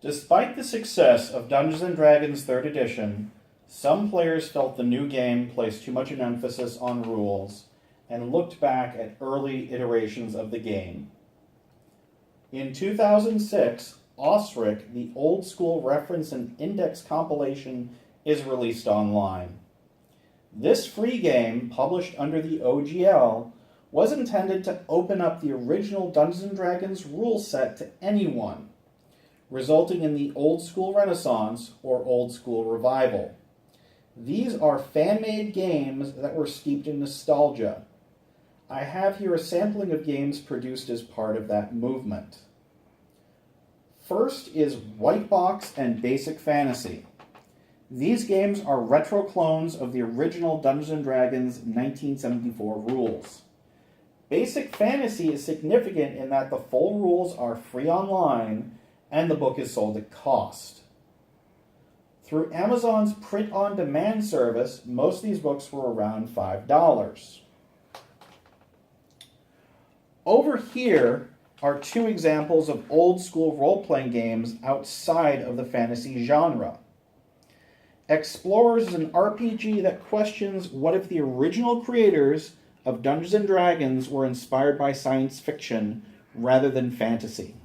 Despite the success of Dungeons & Dragons 3rd Edition, some players felt the new game placed too much an emphasis on rules and looked back at early iterations of the game. In 2006, Osric, the old-school reference and index compilation, is released online. This free game, published under the OGL, was intended to open up the original Dungeons & Dragons rule set to anyone, resulting in the old-school renaissance or old-school revival. These are fan-made games that were steeped in nostalgia. I have here a sampling of games produced as part of that movement. First is White Box and Basic Fantasy. These games are retro clones of the original Dungeons & Dragons 1974 rules. Basic Fantasy is significant in that the full rules are free online and the book is sold at cost. Through Amazon's print-on-demand service, most of these books were around $5. Over here are two examples of old-school role-playing games outside of the fantasy genre. Explorers is an RPG that questions what if the original creators of Dungeons & Dragons were inspired by science fiction rather than fantasy.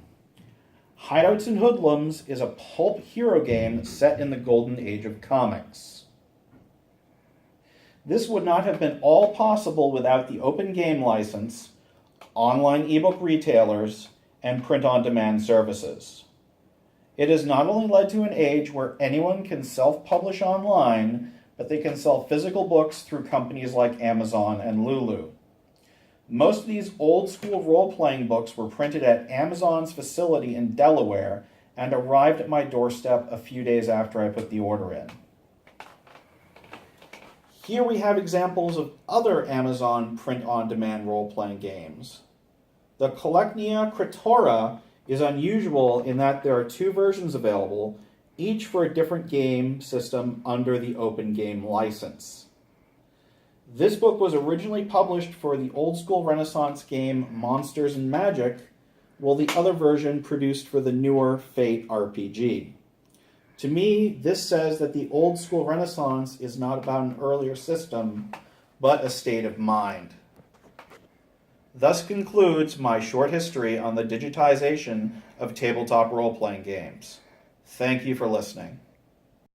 Hideouts and Hoodlums is a pulp hero game set in the golden age of comics. This would not have been all possible without the open game license, online ebook retailers, and print-on-demand services. It has not only led to an age where anyone can self-publish online, but they can sell physical books through companies like Amazon and Lulu. Most of these old-school role-playing books were printed at Amazon's facility in Delaware and arrived at my doorstep a few days after I put the order in. Here we have examples of other Amazon print-on-demand role-playing games. The Collecnia Creatora is unusual in that there are two versions available, each for a different game system under the Open Game license. This book was originally published for the old-school Renaissance game Monsters and Magic, while the other version produced for the newer Fate RPG. To me, this says that the old-school Renaissance is not about an earlier system, but a state of mind. Thus concludes my short history on the digitization of tabletop role-playing games. Thank you for listening.